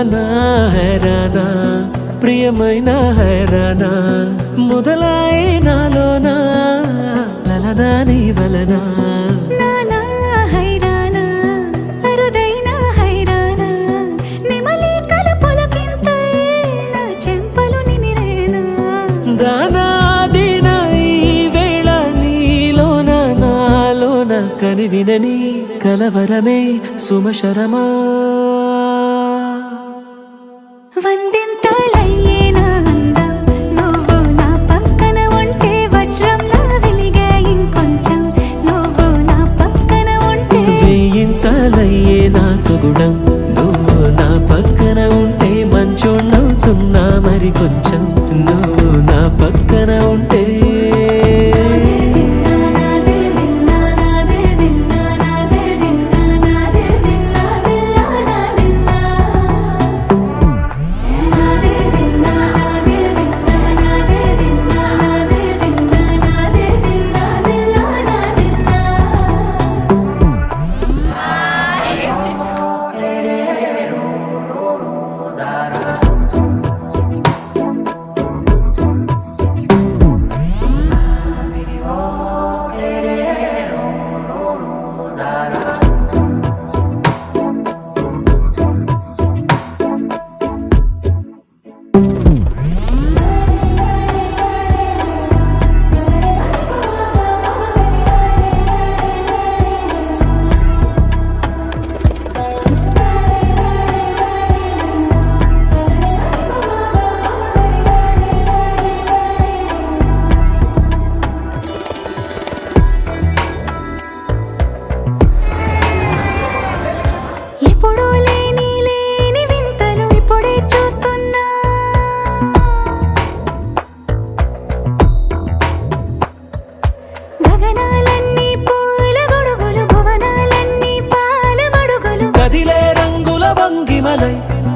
హైరానా హైరానా ప్రియమైన హైరానా మొదలై నాలోనా లలనా నీ వలనా కని వినని కలవరమే సుమశరమా వందింతలయ్యేనా అందం నువ్వు నా పక్కన ఉంటే వజ్రంలా వెలిగే ఇంకొంచెం నువ్వు నా పక్కన ఉంటే వేయింతలయ్యేనా సుగుణం నువ్వు నా పక్కన ఉంటే మంచోణ్ణవుతున్నా మరి కొంచెం నువ్వు నా పక్కన ఉంటే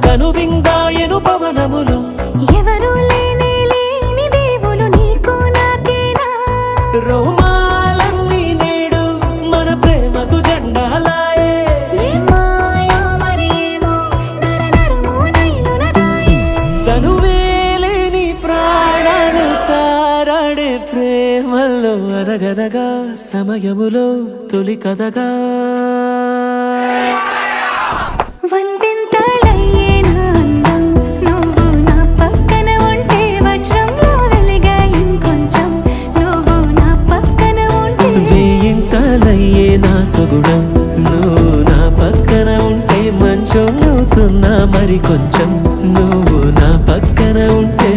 కనువిందాయను పవనములు ఎవరు లేని దేవులు నీకు నాకేనా రోమాలన్నీ నేడు మన ప్రేమకు జెండాలాయే మాయా మరేమో నరనరము నైలునదాయే తనువేలేని ప్రాణాలు తారాడే ప్రేమల్లో అరగనగా సమయములో తొలి కథగా వందింతలయ్యేనా అందం నువ్వు నా పక్కన ఉంటే వజ్రంలా వెలిగే ఇంకొంచెం నువ్వు నా పక్కన ఉంటే వేయింతలయ్యేనా సుగుణం నువ్వు నా పక్కన ఉంటే మంచోణ్ణవుతున్నా మరి కొంచెం నువ్వు నా పక్కన ఉంటే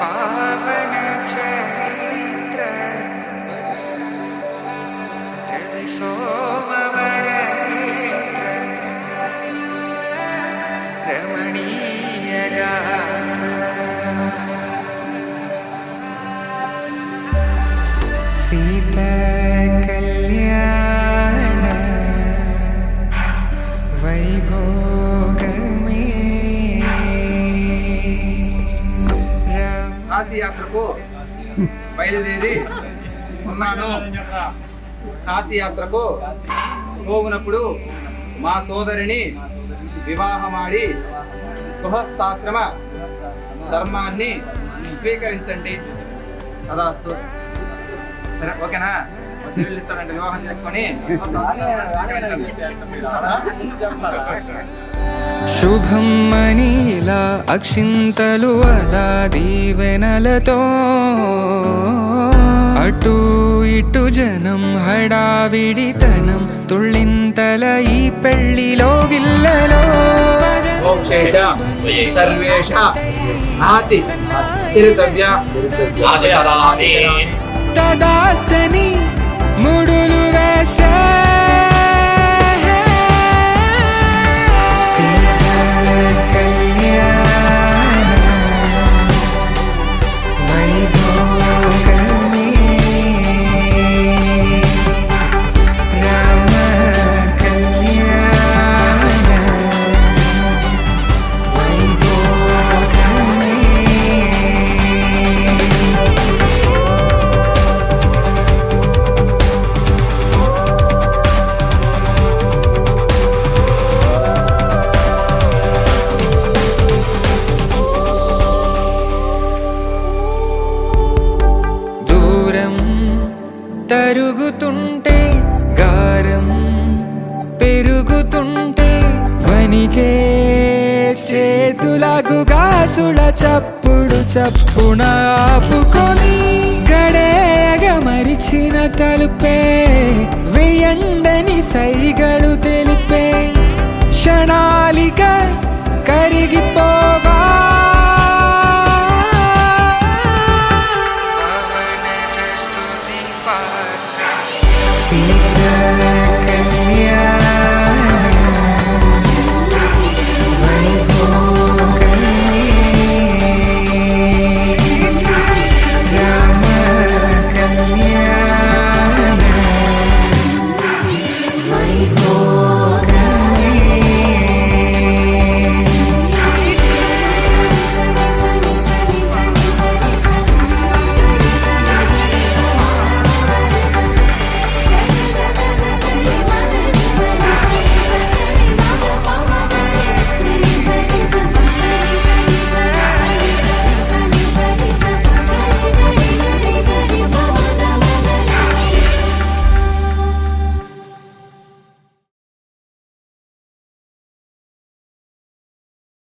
पावन चरित्र रवि सोमवर नेत्र रमणीय गात्र सीता कल्याण वैभोग కాశీయాత్రకు బయలుదేరి ఉన్నాను. కాశీయాత్రకు పోవునప్పుడు మా సోదరిని వివాహమాడి గృహస్థాశ్రమ ధర్మాన్ని స్వీకరించండి. తదాస్తు. సరే ఓకేనా? ఇస్తాడంటే వివాహం చేసుకొని శుభం మనీలా అక్షింతలు అలా దీవెనలతో అటు ఇటు జనం హడావిడితనం తుళ్ళింతల ఈ పెళ్లిలో గిల్లలో మోక్షేష సర్వేష నాతి చరితవ్య తదాస్తని ముడులు వేసే సీతా కళ్యాణ వైభోగమే రామ కళ్యాణ వైభోగమే. దూరం తరుగుతుంటే గారం పెరుగుతుంటే వనికే చేతులకు గాసుల చప్పుడు చప్పున ఆపుకొని గడేగ మరిచిన తలుపే వెయ్యండని సైగడు తెలిపే క్షణాలిక కరిగిపోవా పవన జస్తుతి పాత్ర సీతా